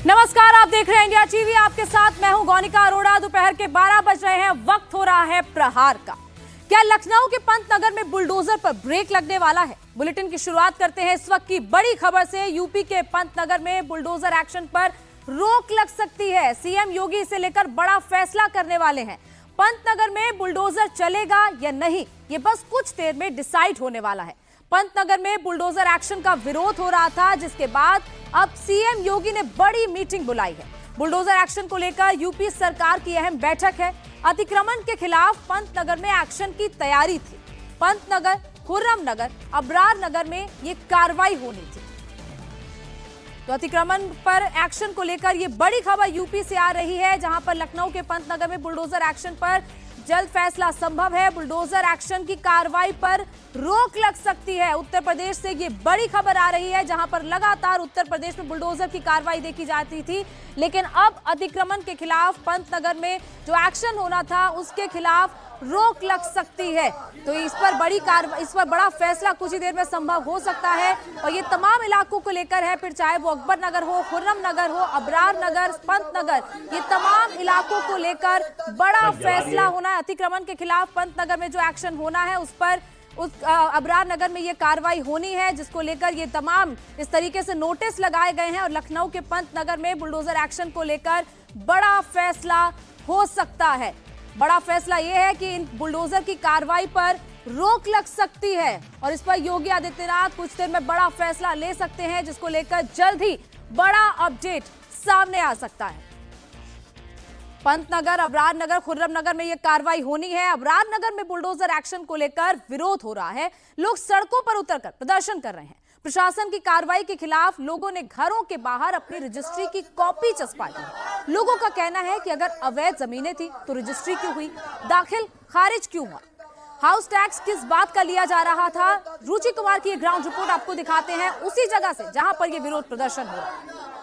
नमस्कार, आप देख रहे हैं इंडिया टीवी। आपके साथ मैं हूं गौनिका अरोड़ा। दोपहर के 12 बज रहे हैं, वक्त हो रहा है प्रहार का। क्या लखनऊ के पंतनगर में बुलडोजर पर ब्रेक लगने वाला है? बुलेटिन की शुरुआत करते हैं इस वक्त की बड़ी खबर से। यूपी के पंतनगर में बुलडोजर एक्शन पर रोक लग सकती है। सीएम योगी इसे लेकर बड़ा फैसला करने वाले हैं। पंतनगर में बुलडोजर चलेगा या नहीं, ये बस कुछ देर में डिसाइड होने वाला है। पंतनगर में बुलडोजर एक्शन का विरोध हो रहा था, जिसके बाद अब सीएम योगी ने बड़ी मीटिंग बुलाई है। बुलडोजर एक्शन को लेकर यूपी सरकार की अहम बैठक है। अतिक्रमण के खिलाफ पंतनगर में एक्शन की तैयारी थी। पंतनगर, खुर्रम नगर, अबरार नगर में ये कार्रवाई होनी थी। तो अतिक्रमण पर एक्शन को लेकर ये बड़ी खबर यूपी से आ रही है, जहां पर लखनऊ के पंतनगर में बुलडोजर एक्शन पर जल्द फैसला संभव है। बुलडोजर एक्शन की कार्रवाई पर रोक लग सकती है। उत्तर प्रदेश से ये बड़ी खबर आ रही है, जहां पर लगातार उत्तर प्रदेश में बुलडोजर की कार्रवाई देखी जाती थी, लेकिन अब अतिक्रमण के खिलाफ पंतनगर में जो एक्शन होना था उसके खिलाफ रोक लग सकती है। तो इस पर बड़ा फैसला कुछ ही देर में संभव हो सकता है। और ये तमाम इलाकों को लेकर है, फिर चाहे वो अकबर नगर हो, खुर्रम नगर हो, अबरार नगर, पंतनगर, ये तमाम इलाकों को लेकर बड़ा फैसला होना है। अतिक्रमण के खिलाफ पंतनगर में जो एक्शन होना है उस अबरार नगर में ये कार्रवाई होनी है, जिसको लेकर ये तमाम इस तरीके से नोटिस लगाए गए हैं। और लखनऊ के पंतनगर में बुलडोजर एक्शन को लेकर बड़ा फैसला हो सकता है। बड़ा फैसला यह है कि इन बुलडोजर की कार्रवाई पर रोक लग सकती है और इस पर योगी आदित्यनाथ कुछ देर में बड़ा फैसला ले सकते हैं, जिसको लेकर जल्द ही बड़ा अपडेट सामने आ सकता है। पंतनगर, अबरार नगर, खुर्रम नगर में यह कार्रवाई होनी है। अबरार नगर में बुलडोजर एक्शन को लेकर विरोध हो रहा है। लोग सड़कों पर उतरकर प्रदर्शन कर रहे हैं। प्रशासन की कार्रवाई के खिलाफ लोगों ने घरों के बाहर अपनी रजिस्ट्री की कॉपी चिपकाई है। लोगों का कहना है कि अगर अवैध जमीनें थी तो रजिस्ट्री क्यों हुई, दाखिल खारिज क्यों हुआ, हाउस टैक्स किस बात का लिया जा रहा था। रुचि कुमार की ग्राउंड रिपोर्ट आपको दिखाते हैं उसी जगह से जहां पर यह विरोध प्रदर्शन हो रहा है।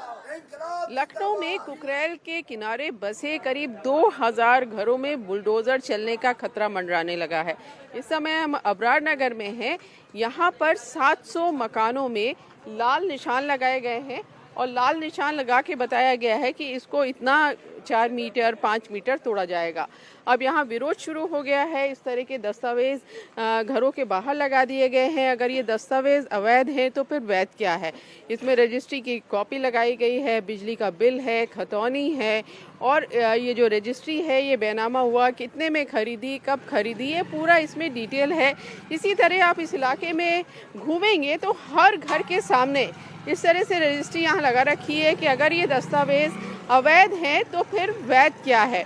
लखनऊ में कुकरेल के किनारे बसे करीब 2000 घरों में बुलडोजर चलने का खतरा मंडराने लगा है। इस समय हम अबरार नगर में हैं। यहाँ पर 700 मकानों में लाल निशान लगाए गए हैं और लाल निशान लगा के बताया गया है कि इसको इतना 4 मीटर 5 मीटर तोड़ा जाएगा। अब यहाँ विरोध शुरू हो गया है। इस तरह के दस्तावेज घरों के बाहर लगा दिए गए हैं। अगर ये दस्तावेज अवैध हैं तो फिर वैध क्या है। इसमें रजिस्ट्री की कॉपी लगाई गई है, बिजली का बिल है, खतौनी है और ये जो रजिस्ट्री है ये बेनामा हुआ, कितने में खरीदी, कब खरीदी, ये पूरा इसमें डिटेल है। इसी तरह आप इस इलाके में घूमेंगे तो हर घर के सामने इस तरह से रजिस्ट्री यहाँ लगा रखी है कि अगर ये दस्तावेज अवैध हैं तो फिर वैध क्या है।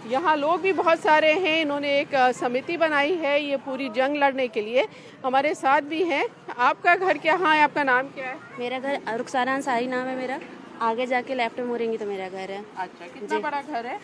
यहाँ लोग भी बहुत सारे हैं। इन्होंने एक समिति बनाई है ये पूरी जंग लड़ने के लिए। हमारे साथ भी हैं। आपका घर क्या है, आपका नाम क्या है? मेरा घर रुखसाना अंसारी नाम है मेरा। आगे जाके लेफ्ट में मुड़ेंगे तो मेरा घर है। अच्छा, कितना बड़ा घर है?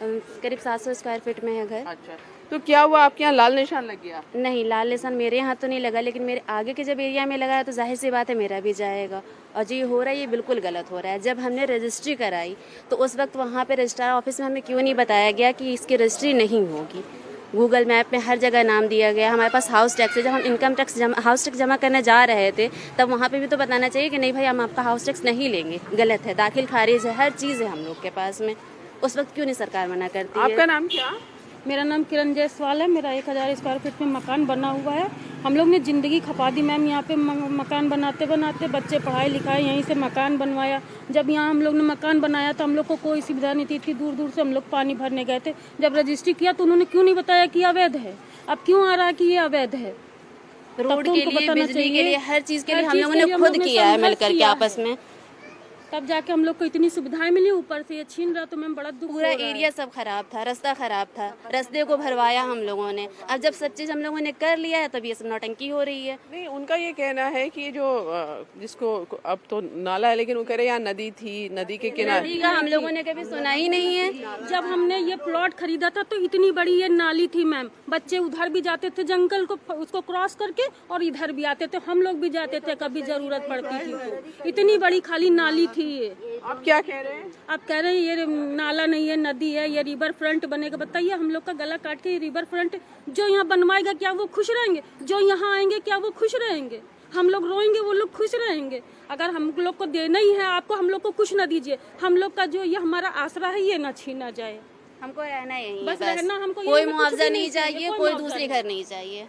करीब 700 स्क्वायर फीट में है घर। अच्छा, तो क्या हुआ आपके यहाँ लाल निशान लग गया? नहीं, लाल निशान मेरे यहाँ तो नहीं लगा, लेकिन मेरे आगे के जब एरिया में लगा है तो जाहिर सी बात है मेरा भी जाएगा। और जो ये हो रहा है ये बिल्कुल गलत हो रहा है। जब हमने रजिस्ट्री कराई तो उस वक्त वहाँ पे रजिस्ट्रार ऑफिस में हमें क्यों नहीं बताया गया कि इसकी रजिस्ट्री नहीं होगी। गूगल मैप में हर जगह नाम दिया गया। हमारे पास हाउस टैक्स है, जब हम इनकम टैक्स हाउस टैक्स जमा करने जा रहे थे तब वहाँ पे भी तो बताना चाहिए कि नहीं भाई हम आपका हाउस टैक्स नहीं लेंगे, गलत है, दाखिल खारिज है, हर चीज़ है हम लोग के पास में। उस वक्त क्यों नहीं सरकार मना करती है? आपका नाम क्या? मेरा नाम किरण जायसवाल है। मेरा 1000 स्क्वायर फीट में मकान बना हुआ है। हम लोग ने ज़िंदगी खपा दी मैम। यहाँ पे मकान बनाते बनाते बच्चे पढ़ाई लिखाई यहीं से मकान बनवाया। जब यहाँ हम लोग ने मकान बनाया तो हम लोग को कोई सुविधा नहीं थी। दूर दूर से हम लोग पानी भरने गए थे। जब रजिस्ट्री किया तो उन्होंने क्यों नहीं बताया कि अवैध है। अब क्यों आ रहा है कि ये अवैध है? रोड के लिए, बिजली के लिए, हर चीज़ के लिए हम लोगों ने खुद किया है मिलकर के आपस में। तब जाके हम लोग को इतनी सुविधाएं मिली। ऊपर से ये छीन रहा तो मैम बड़ा दुख। पूरा एरिया सब खराब था, रास्ता खराब था, रास्ते को भरवाया हम लोगों ने। अब जब सब चीज़ हम लोगों ने कर लिया है तब ये सब नौटंकी हो रही है। नहीं, उनका ये कहना है कि जो जिसको अब तो नाला है, लेकिन वो कह रहे यहाँ नदी थी, नदी के किनारे। नदी का हम लोगों ने कभी सुना ही नहीं है। जब हमने ये प्लॉट खरीदा था तो इतनी बड़ी ये नाली थी मैम। बच्चे उधर भी जाते थे जंगल को उसको क्रॉस करके और इधर भी आते थे। हम लोग भी जाते थे कभी जरूरत पड़ती थी तो। इतनी बड़ी खाली नाली थी ये। आप क्या कह रहे हैं? आप कह रहे हैं ये नाला नहीं है, नदी है, ये रिवर फ्रंट बनेगा। बताइए हम लोग का गला काट के ये रिवर फ्रंट जो यहाँ बनवाएगा क्या वो खुश रहेंगे? जो यहाँ आएंगे क्या वो खुश रहेंगे? हम लोग रोएंगे, वो लोग खुश रहेंगे। अगर हम लोग को देना ही है आपको, हम लोग को कुछ ना दीजिए, हम लोग का जो ये हमारा आसरा है ये ना छीना जाए। हमको रहना यही बस रहना हमको, कोई मुआवजा नहीं चाहिए, कोई दूसरे घर नहीं चाहिए।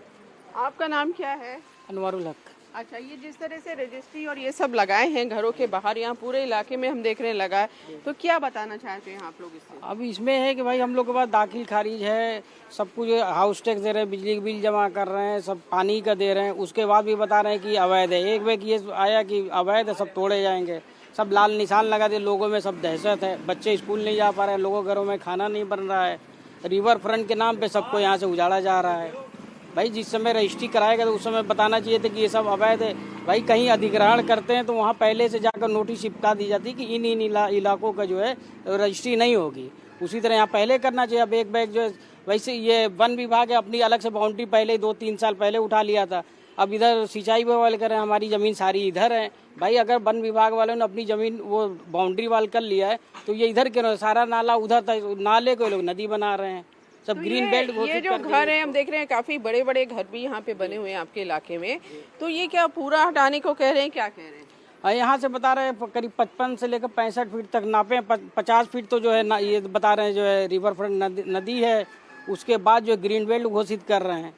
आपका नाम क्या है? अनवरुल हक। अच्छा, ये जिस तरह से रजिस्ट्री और ये सब लगाए हैं घरों के बाहर, यहाँ पूरे इलाके में हम देख रहे हैं लगा है, तो क्या बताना चाहते हैं आप लोग इससे? अब इसमें है कि भाई हम लोग के पास दाखिल खारिज है, सब कुछ हाउस टैक्स दे रहे हैं, बिजली का बिल जमा कर रहे हैं, सब पानी का दे रहे हैं, उसके बाद भी बता रहे हैं कि अवैध है। एक बार ये आया कि अवैध है, सब तोड़े जाएंगे, सब लाल निशान लगा दे, लोगों में सब दहशत है, बच्चे स्कूल नहीं जा पा रहे हैं, लोगों घरों में खाना नहीं बन रहा है, रिवर फ्रंट के नाम पे सबको यहाँ से उजाड़ा जा रहा है। भाई जिस समय रजिस्ट्री कराएगा तो उस समय बताना चाहिए था कि ये सब अवैध है। भाई कहीं अधिग्रहण करते हैं तो वहाँ पहले से जाकर नोटिस चिपका दी जाती कि इन इलाकों का जो है रजिस्ट्री नहीं होगी। उसी तरह यहाँ पहले करना चाहिए। अब एक बैग जो है, वैसे ये वन विभाग है अपनी अलग से बाउंड्री पहले 2-3 साल पहले उठा लिया था। अब इधर सिंचाई वाले कर रहे हैं, हमारी ज़मीन सारी इधर है। भाई अगर वन विभाग वालों ने अपनी ज़मीन वो बाउंड्री वाल कर लिया है तो ये इधर क्यों, सारा नाला उधर था, नाले को लोग नदी बना रहे हैं। सब तो ग्रीन बेल्ट ये जो घर है हम देख रहे हैं, काफी बड़े बड़े घर भी यहाँ पे बने हुए हैं आपके इलाके में, तो ये क्या पूरा हटाने को कह रहे हैं, क्या कह रहे हैं? यहाँ से बता रहे हैं करीब 55 से लेकर 65 फीट तक नापे, 50 फीट तो जो है ना ये बता रहे हैं जो है रिवर फ्रंट नदी है, उसके बाद जो ग्रीन बेल्ट घोषित कर रहे हैं।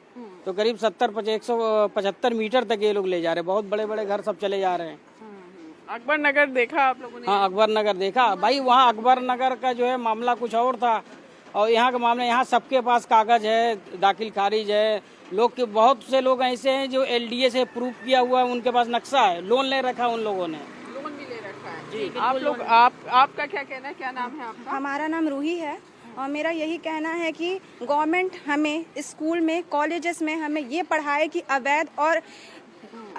तो करीब 175 मीटर तक ये लोग ले जा रहे हैं। बहुत बड़े बड़े घर सब चले जा रहे हैं। अकबर नगर देखा आप लोगों ने? हाँ, अकबर नगर देखा। भाई वहाँ अकबर नगर का जो है मामला कुछ और था और यहाँ का मामला, यहाँ सबके पास कागज है, दाखिल खारिज है। लोग के बहुत से लोग ऐसे हैं जो LDA से प्रूव किया हुआ है, उनके पास नक्शा है, लोन ले रखा उन लोगों ने। लोन भी ले रखा है जी। आप लोग आपका क्या कहना है, क्या नाम है आपका? हमारा नाम रूही है और मेरा यही कहना है कि गवर्नमेंट हमें स्कूल में, कॉलेजेस में हमें ये पढ़ाए कि अवैध और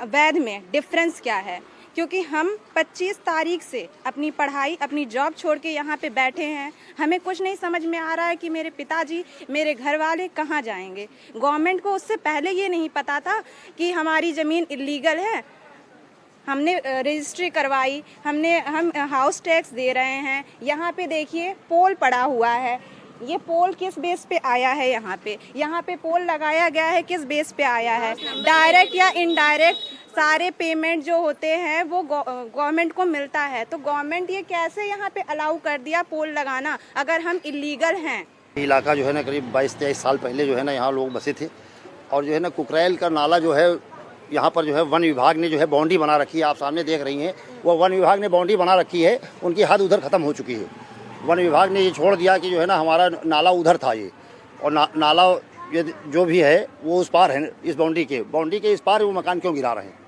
वैध में डिफरेंस क्या है, क्योंकि हम 25 तारीख से अपनी पढ़ाई, अपनी जॉब छोड़ के यहाँ पे बैठे हैं। हमें कुछ नहीं समझ में आ रहा है कि मेरे पिताजी, मेरे घर वाले कहाँ जाएंगे। गवर्नमेंट को उससे पहले ये नहीं पता था कि हमारी ज़मीन इलीगल है। हमने रजिस्ट्री करवाई, हम हाउस टैक्स दे रहे हैं। यहाँ पे देखिए पोल पड़ा हुआ है, ये पोल किस बेस पे आया है? यहाँ पे पोल लगाया गया है, किस बेस पे आया है? डायरेक्ट या इनडायरेक्ट सारे पेमेंट जो होते हैं वो गवर्नमेंट को मिलता है। तो गवर्नमेंट ये कैसे यहाँ पे अलाउ कर दिया पोल लगाना अगर हम इलीगल हैं? इलाका जो है ना करीब 22-23 साल पहले जो है ना यहाँ लोग बसे थे और जो है ना कुकरैल का नाला जो है यहाँ पर जो है वन विभाग ने जो है बाउंड्री बना रखी है। आप सामने देख रही हैं, वो वन विभाग ने बाउंड्री बना रखी है, उनकी हद उधर ख़त्म हो चुकी है। वन विभाग ने ये छोड़ दिया कि जो है ना हमारा नाला उधर था ये, और नाला ये जो भी है वो उस पार है, इस बाउंड्री के इस पार वो मकान क्यों गिरा रहे हैं।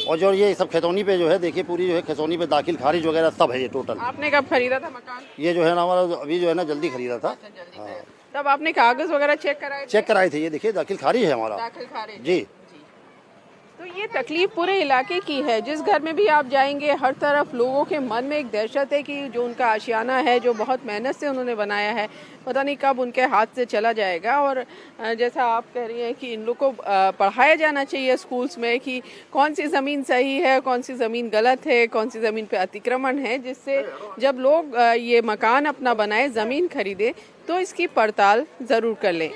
और जो ये सब खेतौनी पे जो है देखिए, पूरी जो है खेतौनी पे दाखिल खारिज वगैरह सब है ये टोटल। आपने कब खरीदा था मकान? ये जो है ना हमारा अभी जो है ना जल्दी खरीदा था। हाँ। तब आपने कागज वगैरह चेक कराए थे? ये देखिए दाखिल खारिज है हमारा। दाखिल खारिज जी। तो ये तकलीफ पूरे इलाके की है। जिस घर में भी आप जाएंगे हर तरफ लोगों के मन में एक दहशत है कि जो उनका आशियाना है, जो बहुत मेहनत से उन्होंने बनाया है, पता नहीं कब उनके हाथ से चला जाएगा। और जैसा आप कह रही हैं कि इन लोगों को पढ़ाया जाना चाहिए स्कूल्स में कि कौन सी ज़मीन सही है, कौन सी ज़मीन गलत है, कौन सी ज़मीन पे अतिक्रमण है, जिससे जब लोग ये मकान अपना बनाए, ज़मीन खरीदे, तो इसकी पड़ताल ज़रूर कर लें।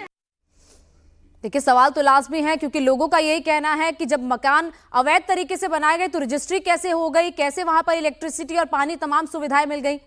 देखिए सवाल तो लाजमी है, क्योंकि लोगों का यही कहना है कि जब मकान अवैध तरीके से बनाए गए तो रजिस्ट्री कैसे हो गई, कैसे वहां पर इलेक्ट्रिसिटी और पानी तमाम सुविधाएं मिल गई।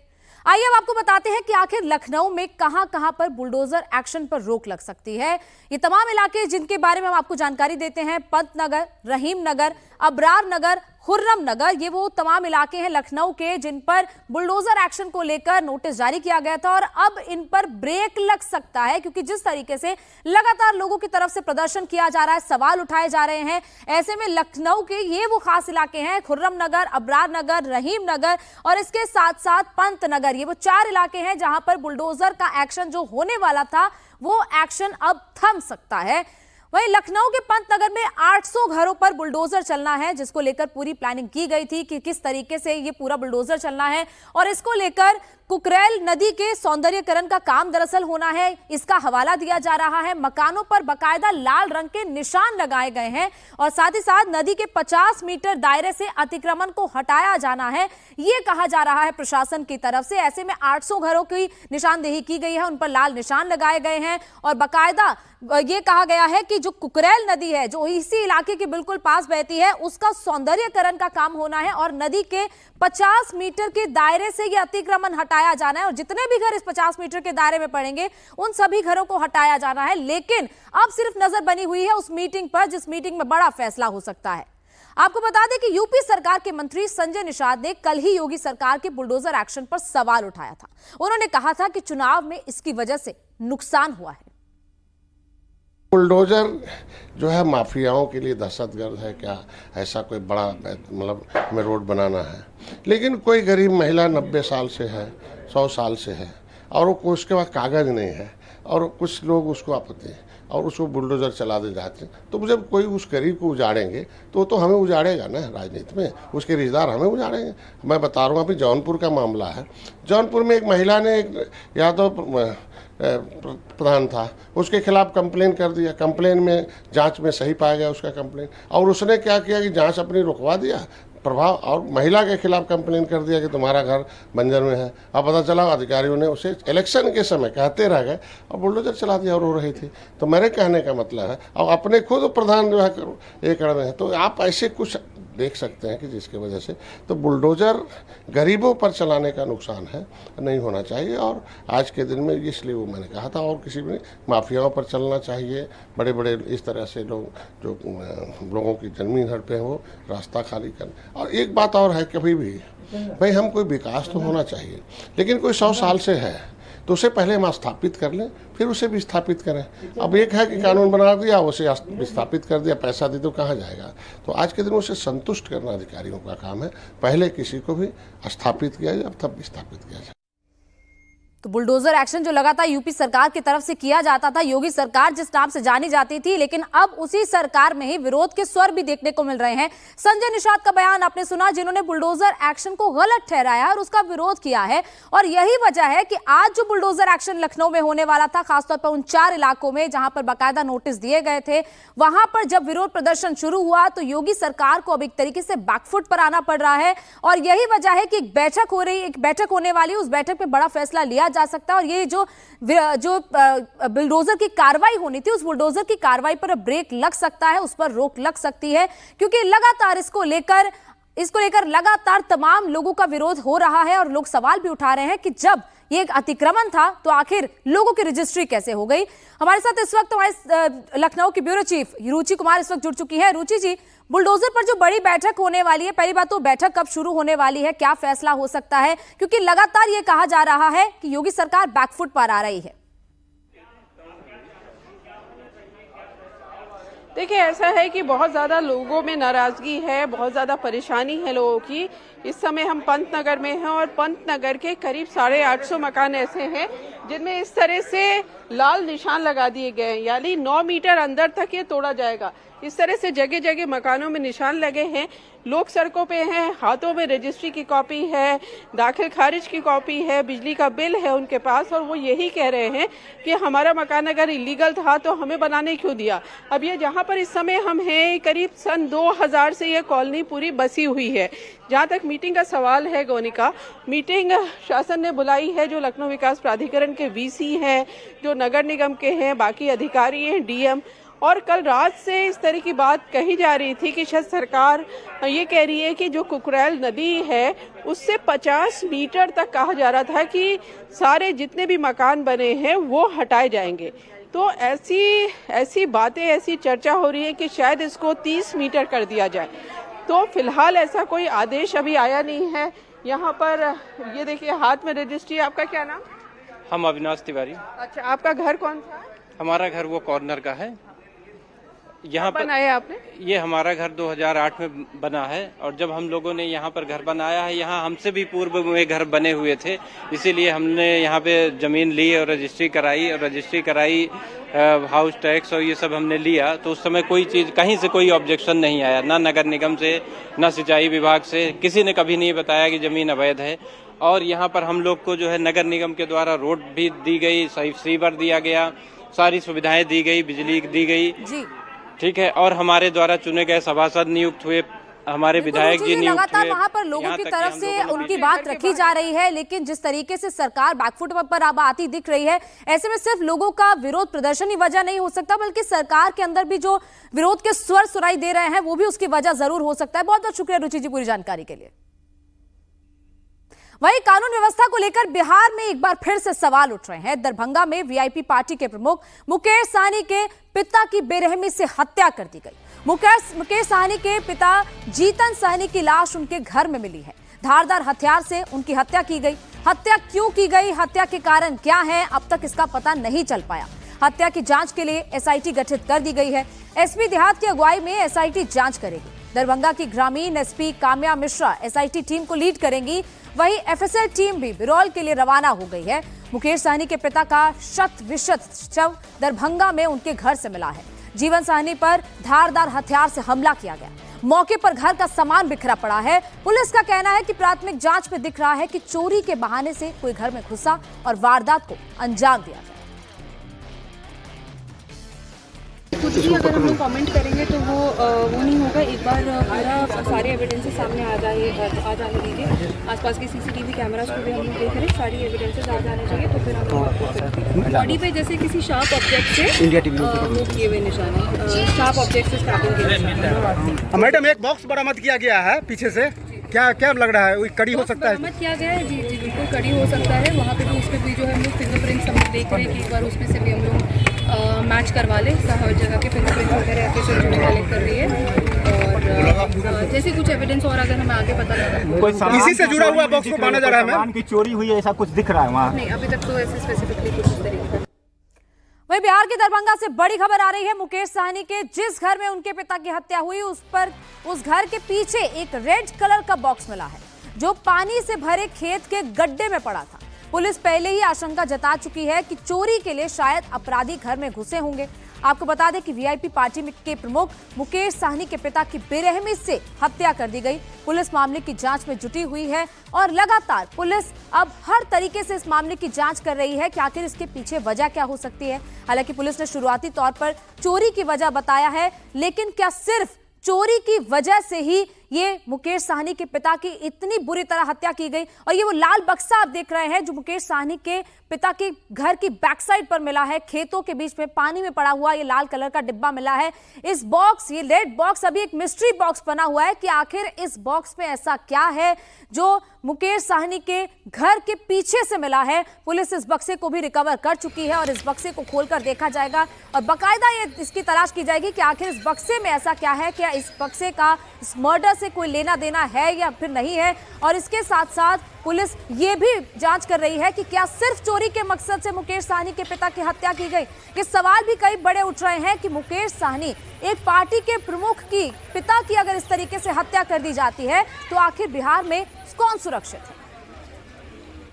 आइए अब आपको बताते हैं कि आखिर लखनऊ में कहां कहां पर बुलडोजर एक्शन पर रोक लग सकती है। ये तमाम इलाके जिनके बारे में हम आपको जानकारी देते हैं, पंत नगर, रहीम नगर, अबरार नगर, खुर्रम नगर, ये वो तमाम इलाके हैं लखनऊ के जिन पर बुलडोजर एक्शन को लेकर नोटिस जारी किया गया था और अब इन पर ब्रेक लग सकता है, क्योंकि जिस तरीके से लगातार लोगों की तरफ से प्रदर्शन किया जा रहा है, सवाल उठाए जा रहे हैं, ऐसे में लखनऊ के ये वो खास इलाके हैं, खुर्रम नगर, अबरार नगर, रहीम नगर और इसके साथ साथ पंत नगर, ये वो 4 इलाके हैं जहां पर बुलडोजर का एक्शन जो होने वाला था वो एक्शन अब थम सकता है। वहीं लखनऊ के पंत नगर में 800 घरों पर बुलडोजर चलना है, जिसको लेकर पूरी प्लानिंग की गई थी कि किस तरीके से ये पूरा बुलडोजर चलना है और इसको लेकर कुकरेल नदी के सौंदर्यीकरण का काम दरअसल होना है, इसका हवाला दिया जा रहा है। मकानों पर बकायदा लाल रंग के निशान लगाए गए हैं और साथ ही साथ नदी के 50 मीटर दायरे से अतिक्रमण को हटाया जाना है, ये कहा जा रहा है प्रशासन की तरफ से। ऐसे में 800 घरों की निशानदेही की गई है, उन पर लाल निशान लगाए गए हैं और बकायदा ये कहा गया है कि जो कुकरेल नदी है, जो इसी इलाके के बिल्कुल पास बहती है, उसका सौंदर्यीकरण का काम होना है और नदी के 50 मीटर के दायरे से ये अतिक्रमण हटाया जाना है और जितने भी घर इस 50 मीटर के दायरे में पड़ेंगे उन सभी घरों को हटाया जाना है। लेकिन अब सिर्फ नजर बनी हुई है उस मीटिंग पर जिस मीटिंग में बड़ा फैसला हो सकता है। आपको बता दें कि यूपी सरकार के मंत्री संजय निषाद ने कल ही योगी सरकार के बुलडोजर एक्शन पर सवाल उठाया था। उन्होंने कहा था कि चुनाव में इसकी वजह से नुकसान हुआ है। बुलडोजर जो है माफियाओं के लिए दहशतगर्द है क्या? ऐसा कोई बड़ा मतलब हमें रोड बनाना है, लेकिन कोई गरीब महिला 90 साल से है, 100 साल से है और वो उसके पास कागज नहीं है और कुछ लोग उसको आपत्ति है और उसको बुलडोजर चला दे जाते हैं, तो जब कोई उस गरीब को उजाड़ेंगे तो हमें उजाड़ेगा ना, राजनीति में उसके रिश्तेदार हमें उजाड़ेंगे। मैं बता रहा हूँ, अभी जौनपुर का मामला है। जौनपुर में एक महिला ने एक यादव प्रधान था, उसके खिलाफ कंप्लेन कर दिया। कंप्लेन में जांच में सही पाया गया उसका कंप्लेन, और उसने क्या किया कि जांच अपनी रुकवा दिया प्रभाव, और महिला के खिलाफ कंप्लेन कर दिया कि तुम्हारा घर बंजर में है। अब पता चला अधिकारियों ने उसे इलेक्शन के समय कहते रह गए और बुलडोजर चला दिया और रो रही थी। तो मेरे कहने का मतलब है, और अपने खुद प्रधान जो है एकड़ में है, तो आप ऐसे कुछ देख सकते हैं कि जिसकी वजह से तो बुलडोजर गरीबों पर चलाने का नुकसान है, नहीं होना चाहिए। और आज के दिन में इसलिए वो मैंने कहा था, और किसी भी माफियाओं पर चलना चाहिए। बड़े बड़े इस तरह से लोग जो लोगों की जमीन हड़पे हैं वो रास्ता खाली करें। और एक बात और है, कभी भी भाई हम कोई विकास तो होना चाहिए, लेकिन कोई 100 साल से है तो उसे पहले हम स्थापित कर लें, फिर उसे भी स्थापित करें। अब एक है कि कानून बना दिया, उसे विस्थापित कर दिया, पैसा दी तो कहाँ जाएगा? तो आज के दिन उसे संतुष्ट करना अधिकारियों का काम है। पहले किसी को भी स्थापित किया जाए, तब विस्थापित किया जाए। तो बुलडोजर एक्शन जो लगातार यूपी सरकार की तरफ से किया जाता था, योगी सरकार जिस नाम से जानी जाती थी, लेकिन अब उसी सरकार में ही विरोध के स्वर भी देखने को मिल रहे हैं। संजय निषाद का बयान आपने सुना, जिन्होंने बुलडोजर एक्शन को गलत ठहराया और उसका विरोध किया है। और यही वजह है कि आज जो बुलडोजर एक्शन लखनऊ में होने वाला था, खासतौर पर उन 4 इलाकों में जहां पर बाकायदा नोटिस दिए गए थे, वहां पर जब विरोध प्रदर्शन शुरू हुआ तो योगी सरकार को अब एक तरीके से बैकफुट पर आना पड़ रहा है। और यही वजह है कि एक बैठक होने वाली, उस बैठक में बड़ा फैसला लिया जा सकता है। और ये जो बुलडोजर की कार्रवाई होनी थी, उस बुलडोजर की कार्रवाई पर ब्रेक लग सकता है, उस पर रोक लग सकती है, क्योंकि लगातार इसको लेकर लगातार तमाम लोगों का विरोध हो रहा है। और लोग सवाल भी उठा रहे हैं कि जब ये एक अतिक्रमण था तो आखिर लोगों की रजिस्ट्री कैसे हो गई। हमारे साथ इस वक्त हमारे लखनऊ की ब्यूरो चीफ रुचि कुमार इस वक्त जुड़ चुकी है। रुचि जी, बुलडोजर पर जो बड़ी बैठक होने वाली है, पहली बात तो बैठक कब शुरू होने वाली है, क्या फैसला हो सकता है, क्योंकि लगातार ये कहा जा रहा है कि योगी सरकार बैकफुट पर आ रही है। देखिए, ऐसा है कि बहुत ज़्यादा लोगों में नाराज़गी है, बहुत ज़्यादा परेशानी है लोगों की। इस समय हम पंतनगर में हैं और पंतनगर के करीब 850 मकान ऐसे हैं जिनमें इस तरह से लाल निशान लगा दिए गए हैं, यानी 9 मीटर अंदर तक ये तोड़ा जाएगा। इस तरह से जगह जगह मकानों में निशान लगे हैं। लोग सड़कों पे हैं, हाथों में रजिस्ट्री की कॉपी है, दाखिल खारिज की कॉपी है, बिजली का बिल है उनके पास, और वो यही कह रहे हैं कि हमारा मकान अगर इलीगल था तो हमें बनाने क्यों दिया। अब ये जहाँ पर इस समय हम हैं, करीब सन 2000 से ये कॉलोनी पूरी बसी हुई है। जहाँ तक मीटिंग का सवाल है गोनिका, मीटिंग शासन ने बुलाई है, जो लखनऊ विकास प्राधिकरण के वीसी हैं, जो नगर निगम के हैं, बाकी अधिकारी हैं, डीएम। और कल रात से इस तरह की बात कही जा रही थी कि शायद सरकार ये कह रही है कि जो कुकरेल नदी है उससे 50 मीटर तक कहा जा रहा था कि सारे जितने भी मकान बने हैं वो हटाए जाएंगे। तो ऐसी बातें, ऐसी चर्चा हो रही है कि शायद इसको 30 मीटर कर दिया जाए। तो फिलहाल ऐसा कोई आदेश अभी आया नहीं है। यहाँ पर ये देखिए, हाथ में रजिस्ट्री। आपका क्या नाम? हम अविनाश तिवारी। अच्छा, आपका घर कौन सा? हमारा घर वो कॉर्नर का है। यहाँ पर बनाया आपने? ये हमारा घर 2008 में बना है और जब हम लोगों ने यहाँ पर घर बनाया है, यहाँ हमसे भी पूर्व में घर बने हुए थे, इसीलिए हमने यहाँ पे जमीन ली और रजिस्ट्री कराई हाउस टैक्स और ये सब हमने लिया। तो उस समय कोई चीज़ कहीं से कोई ऑब्जेक्शन नहीं आया, ना नगर निगम से, ना सिंचाई विभाग से, किसी ने कभी नहीं बताया कि ज़मीन अवैध है। और यहाँ पर हम लोग को जो है नगर निगम के द्वारा रोड भी दी गई, सीवर दिया गया, सारी सुविधाएं दी गई, बिजली दी गई जी, ठीक है। और हमारे द्वारा चुने गए सभासद नियुक्त हुए, हमारे विधायक जी नियुक्त लगातार हुए। वहां पर लोगों की तरफ से उनकी बात रखी जा रही है, लेकिन जिस तरीके से सरकार बैकफुट पर अब आती दिख रही है, ऐसे में सिर्फ लोगों का विरोध प्रदर्शन ही वजह नहीं हो सकता, बल्कि सरकार के अंदर भी जो विरोध के स्वर सुनाई दे रहे हैं वो भी उसकी वजह जरूर हो सकता है। बहुत बहुत शुक्रिया रुचि जी पूरी जानकारी के लिए। वहीं कानून व्यवस्था को लेकर बिहार में एक बार फिर से सवाल उठ रहे हैं। दरभंगा में वीआईपी पार्टी के प्रमुख मुकेश सहनी के पिता की बेरहमी से हत्या कर दी गई। मुकेश सहनी के पिता जीतन सहनी की लाश उनके घर में मिली है। धारदार हथियार से उनकी हत्या की गई। हत्या क्यों की गई, हत्या के कारण क्या है, अब तक इसका पता नहीं चल पाया। हत्या की जांच के लिए एसआईटी गठित कर दी गई है। एसपी देहात की अगुवाई में एसआईटी जांच करेगी। दरभंगा की ग्रामीण SP Kamya Mishra SIT team को लीड करेंगी। वहीं एफएसएल टीम भी बिरौल के लिए रवाना हो गई है। मुकेश सहनी के पिता का शत शव दरभंगा में उनके घर से मिला है। जीवन सहनी पर धारदार हथियार से हमला किया गया। मौके पर घर का सामान बिखरा पड़ा है। पुलिस का कहना है कि प्राथमिक जांच में दिख रहा है कि चोरी के बहाने से कोई घर में घुसा और वारदात को अंजाम दिया गया। कुछ भी अगर हम लोग कमेंट करेंगे तो वो नहीं होगा। एक बार पूरा सारे एविडेंसेस सामने आ जाने दीजिए। आसपास के सीसीटीवी कैमरास को भी हम लोग देख रहे हैं, सारी एविडेंसेस आ जाने चाहिए तो फिर हम बॉडी पे जैसे किसी शार्प ऑब्जेक्ट से वो किए हुए निशान है, शार्प ऑब्जेक्ट से स्टैबिंग के निशान। मैडम एक बॉक्स बरामद किया गया है पीछे से, क्या क्या लग रहा है, कोई कड़ी हो सकता है? बरामद किया गया है जी बिल्कुल कड़ी हो सकता है। वहाँ पे भी उस पर भी जो है हम लोग फिंगरप्रिंट्स हम लोग देख रहे हैं कि एक बार उसमें से भी हम लोग मैच करवा ले। हर जगह के फिंगरप्रिंट्स वगैरह कलेक्ट कर रही है और जैसे कुछ एविडेंस और अगर हमें आगे पता लगा इसी से जुड़ा हुआ बॉक्स को माना जा रहा है। सामान की चोरी हुई है ऐसा कुछ दिख रहा है वहाँ? नहीं, अभी तक तो ऐसे स्पेसिफिकली कुछ इस तरीके का। वहीं बिहार के दरभंगा से बड़ी खबर आ रही है। मुकेश सहनी के जिस घर में उनके पिता की हत्या हुई उस घर के पीछे एक रेड कलर का बॉक्स मिला है जो पानी से भरे खेत के गड्ढे में पड़ा था। पुलिस पहले ही आशंका जता चुकी है कि चोरी के लिए शायद अपराधी घर में घुसे होंगे। आपको बता दें कि वीआईपी पार्टी के प्रमुख मुकेश सहनी के पिता की बेरहमी से हत्या कर दी गई। पुलिस मामले की जांच में जुटी हुई है और लगातार पुलिस अब हर तरीके से इस मामले की जांच कर रही है कि आखिर इसके पीछे वजह क्या हो सकती है। हालांकि पुलिस ने शुरुआती तौर पर चोरी की वजह बताया है, लेकिन क्या सिर्फ चोरी की वजह से ही ये मुकेश सहनी के पिता की इतनी बुरी तरह हत्या की गई? और ये वो लाल बक्सा आप देख रहे हैं जो मुकेश सहनी के पिता के घर की बैक साइड पर मिला है, खेतों के बीच में पानी में पड़ा हुआ ये लाल कलर का डिब्बा मिला है। इस बॉक्स, ये रेड बॉक्स अभी एक मिस्ट्री बॉक्स बना हुआ है कि आखिर इस बॉक्स में ऐसा क्या है जो मुकेश सहनी के घर के पीछे से मिला है। पुलिस इस बक्से को भी रिकवर कर चुकी है और इस बक्से को खोलकर देखा जाएगा और बाकायदा ये इसकी तलाश की जाएगी कि आखिर इस बक्से में ऐसा क्या है, क्या इस बक्से का इस मर्डर से कोई लेना देना है या फिर नहीं है। और इसके साथ साथ पुलिस ये भी जांच कर रही है कि क्या सिर्फ चोरी के मकसद से मुकेश सहनी के पिता की हत्या की गई। ये सवाल भी कई बड़े उठ रहे हैं कि मुकेश सहनी एक पार्टी के प्रमुख की पिता की अगर इस तरीके से हत्या कर दी जाती है तो आखिर बिहार में कौन सुरक्षित है।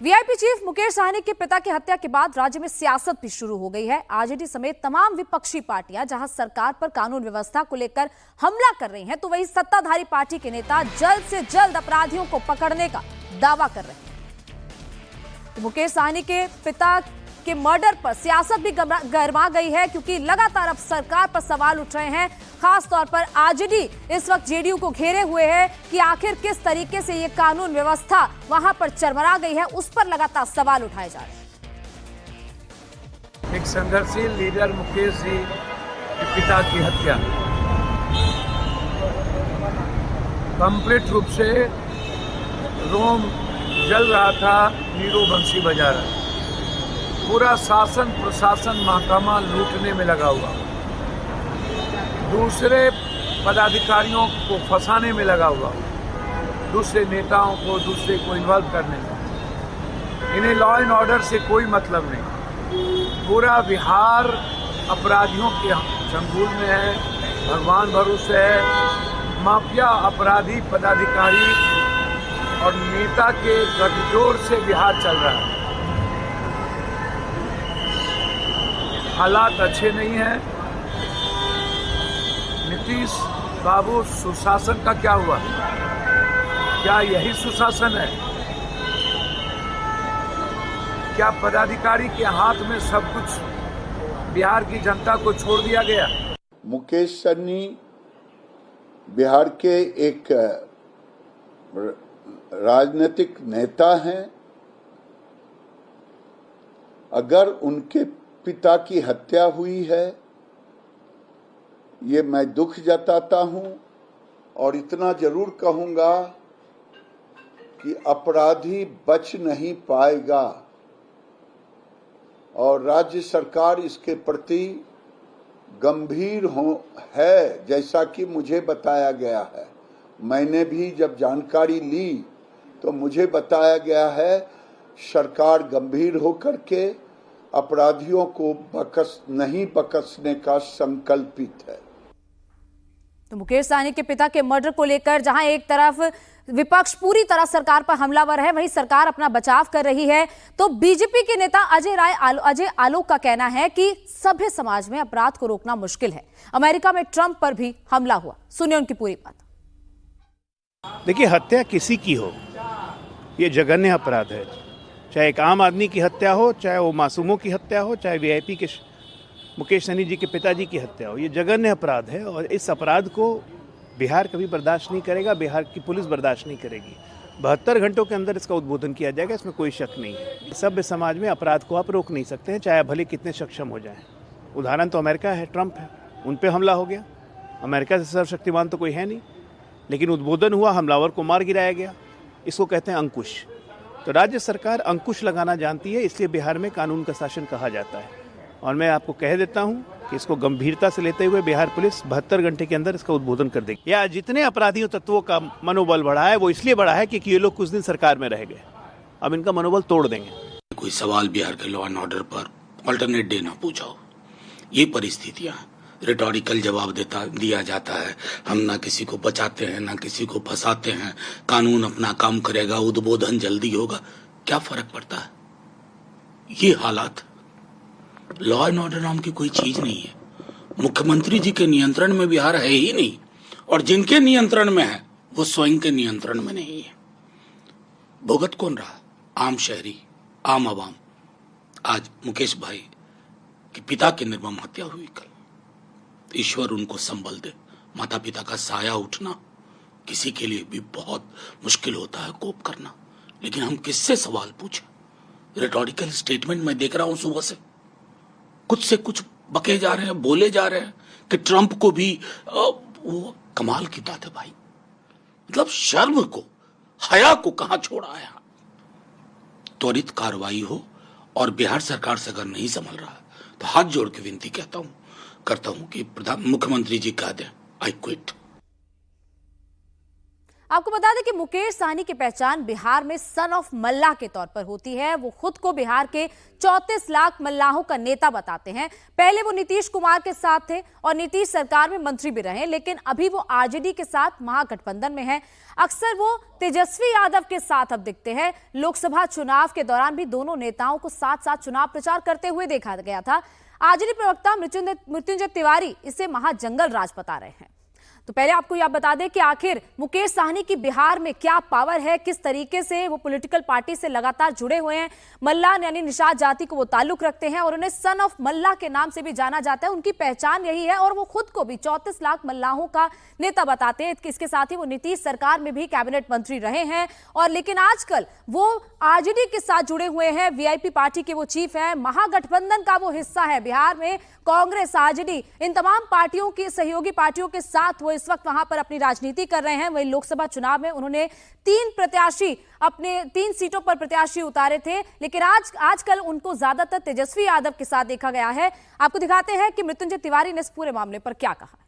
वीआईपी चीफ मुकेश सहनी के पिता की हत्या के बाद राज्य में सियासत भी शुरू हो गई है। आरजेडी समेत तमाम विपक्षी पार्टियां जहां सरकार पर कानून व्यवस्था को लेकर हमला कर रही हैं, तो वहीं सत्ताधारी पार्टी के नेता जल्द से जल्द अपराधियों को पकड़ने का दावा कर रहे हैं। तो मुकेश सहनी के पिता के मर्डर पर सियासत भी गरमा गई है, क्योंकि लगातार अब सरकार पर सवाल उठ रहे हैं। खास तौर पर आरजेडी इस वक्त जेडीयू को घेरे हुए है कि आखिर किस तरीके से ये कानून व्यवस्था वहां पर चरमरा गई है, उस पर लगातार सवाल उठाए जा रहे हैं। एक संघर्षशील लीडर मुकेश जी के पिता की हत्या कंप्लीट रूप से रोम जल रहा था, नीरो बंसी बजा रहा। पूरा शासन प्रशासन महकमा लूटने में लगा हुआ, दूसरे पदाधिकारियों को फंसाने में लगा हुआ, दूसरे नेताओं को, दूसरे को इन्वॉल्व करने में। इन्हें लॉ एंड ऑर्डर से कोई मतलब नहीं। पूरा बिहार अपराधियों के चंगुल में है। भगवान भरोसे है, माफिया अपराधी पदाधिकारी और नेता के गठजोड़ से बिहार चल रहा है। हालात अच्छे नहीं हैं। नीतीश बाबू, सुशासन का क्या हुआ? क्या यही सुशासन है? क्या पदाधिकारी के हाथ में सब कुछ बिहार की जनता को छोड़ दिया गया? मुकेश सहनी बिहार के एक राजनीतिक नेता हैं। अगर उनके पिता की हत्या हुई है, ये मैं दुख जताता हूं और इतना जरूर कहूंगा कि अपराधी बच नहीं पाएगा और राज्य सरकार इसके प्रति गंभीर है, जैसा कि मुझे बताया गया है। मैंने भी जब जानकारी ली तो मुझे बताया गया है सरकार गंभीर होकर के अपराधियों को नहीं बख्शने का संकल्पित है। तो मुकेश सहनी के पिता के मर्डर को लेकर जहां एक तरफ विपक्ष पूरी तरह सरकार पर हमलावर है, वहीं सरकार अपना बचाव कर रही है, तो बीजेपी के नेता अजय आलोक का कहना है कि सभ्य समाज में अपराध को रोकना मुश्किल है। अमेरिका में ट्रंप पर भी हमला हुआ, सुनिए उनकी पूरी बात। देखिए, हत्या किसी की हो, ये जघन्य अपराध है। चाहे एक आम आदमी की हत्या हो, चाहे वो मासूमों की हत्या हो, चाहे वीआईपी के मुकेश सहनी जी के पिताजी की हत्या हो, ये जघन्य अपराध है और इस अपराध को बिहार कभी बर्दाश्त नहीं करेगा, बिहार की पुलिस बर्दाश्त नहीं करेगी। 72 घंटों के अंदर इसका उद्बोधन किया जाएगा, इसमें कोई शक नहीं है। सभ्य समाज में अपराध को आप रोक नहीं सकते हैं, चाहे भले कितने सक्षम हो जाएं। उदाहरण तो अमेरिका है, ट्रंप है, उन पे हमला हो गया। अमेरिका से सर्वशक्तिमान तो कोई है नहीं, लेकिन उद्बोधन हुआ, हमलावर को मार गिराया गया। इसको कहते हैं अंकुश। तो राज्य सरकार अंकुश लगाना जानती है, इसलिए बिहार में कानून का शासन कहा जाता है। और मैं आपको कह देता हूं कि इसको गंभीरता से लेते हुए बिहार पुलिस 72 घंटे के अंदर इसका उद्बोधन कर देगी। या जितने अपराधियों तत्वों का मनोबल बढ़ा है वो इसलिए बढ़ा है कि ये लोग कुछ दिन सरकार में रह गए, अब इनका मनोबल तोड़ देंगे। कोई सवाल बिहार के लॉ एंड ऑर्डर पर अल्टरनेट डे ना पूछाओ, ये परिस्थितियां, रिटोरिकल जवाब दिया जाता है। हम ना किसी को बचाते हैं ना किसी को फंसाते हैं, कानून अपना काम करेगा, उद्बोधन जल्दी होगा, क्या फर्क पड़ता है? ये हालात, लॉ एंड ऑर्डर नाम की कोई चीज नहीं है। मुख्यमंत्री जी के नियंत्रण में बिहार है ही नहीं, और जिनके नियंत्रण में है वो स्वयं के नियंत्रण में नहीं है। भुगत कौन रहा? आम शहरी, आम आवाम। आज मुकेश भाई के पिता की निर्मम हत्या हुई कल, ईश्वर उनको संबल दे। माता पिता का साया उठना किसी के लिए भी बहुत मुश्किल होता है, कोप करना, लेकिन हम किससे सवाल पूछें? रिटोरिकल स्टेटमेंट मैं देख रहा हूं सुबह से, कुछ से कुछ बके जा रहे हैं, बोले जा रहे हैं कि ट्रंप को भी वो कमाल की बात है भाई। मतलब शर्म को, हया को कहां छोड़ा है? त्वरित कार्रवाई हो, और बिहार सरकार से अगर नहीं संभल रहा है तो हाथ जोड़ के विनती करता हूं कि मुख्यमंत्री जी कह दें आई क्विट। आपको बता दें कि मुकेश सहनी की पहचान बिहार में सन ऑफ मल्लाह के तौर पर होती है। वो खुद को बिहार के 34 लाख मल्लाहों का नेता बताते हैं। पहले वो नीतीश कुमार के साथ थे और नीतीश सरकार में मंत्री भी रहे, लेकिन अभी वो आरजेडी के साथ महागठबंधन में है। अक्सर वो तेजस्वी यादव के साथ अब दिखते हैं। लोकसभा चुनाव के दौरान भी दोनों नेताओं को साथ साथ चुनाव प्रचार करते हुए देखा गया था। आरजेडी प्रवक्ता मृत्युंजय तिवारी इसे महाजंगल राज बता रहे हैं। तो पहले आपको यह बता दें कि आखिर मुकेश सहनी की बिहार में क्या पावर है, किस तरीके से वो पॉलिटिकल पार्टी से लगातार जुड़े हुए हैं। मल्लाह यानी निषाद जाति को वो ताल्लुक रखते हैं और उन्हें सन ऑफ मल्लाह के नाम से भी जाना जाता है। उनकी पहचान यही है और वो खुद को भी 34 लाख मल्लाहों का नेता बताते हैं। इसके साथ ही वो नीतीश सरकार में भी कैबिनेट मंत्री रहे हैं, और लेकिन आजकल वो आरजेडी के साथ जुड़े हुए हैं। वीआईपी पार्टी के वो चीफ हैं, महागठबंधन का वो हिस्सा है। बिहार में कांग्रेस, आरजेडी, इन तमाम पार्टियों की, सहयोगी पार्टियों के साथ वो इस वक्त वहां पर अपनी राजनीति कर रहे हैं। वही लोकसभा चुनाव में उन्होंने 3 प्रत्याशी, अपने 3 सीटों पर प्रत्याशी उतारे थे, लेकिन आजकल उनको ज्यादातर तेजस्वी यादव के साथ देखा गया है। आपको दिखाते हैं कि मृत्युंजय तिवारी ने इस पूरे मामले पर क्या कहा।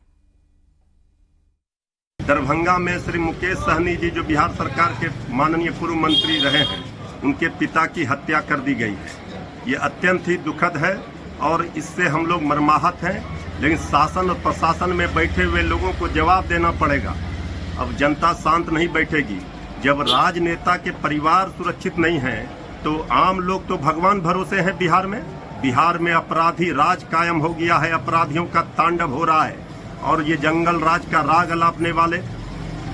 दरभंगा में श्री मुकेश सहनी जी, जो बिहार सरकार के माननीय पूर्व मंत्री रहे हैं, उनके पिता की हत्या कर दी गई है। ये अत्यंत ही दुखद है और इससे हम लोग मर्माहत हैं। लेकिन शासन और प्रशासन में बैठे हुए लोगों को जवाब देना पड़ेगा। अब जनता शांत नहीं बैठेगी। जब राजनेता के परिवार सुरक्षित नहीं है तो आम लोग तो भगवान भरोसे हैं। बिहार में अपराधी राज कायम हो गया है, अपराधियों का तांडव हो रहा है। और ये जंगल राज का राग अलापने वाले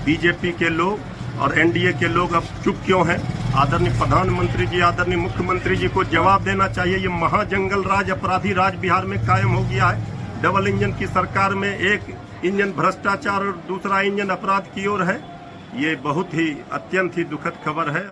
बीजेपी के लोग और एनडीए के लोग अब चुप क्यों हैं? आदरणीय प्रधानमंत्री जी, आदरणीय मुख्यमंत्री जी को जवाब देना चाहिए। ये महाजंगल राज, अपराधी राज बिहार में कायम हो गया है। डबल इंजन की सरकार में एक इंजन भ्रष्टाचार और दूसरा इंजन अपराध की ओर है। ये बहुत ही अत्यंत ही दुखद खबर है।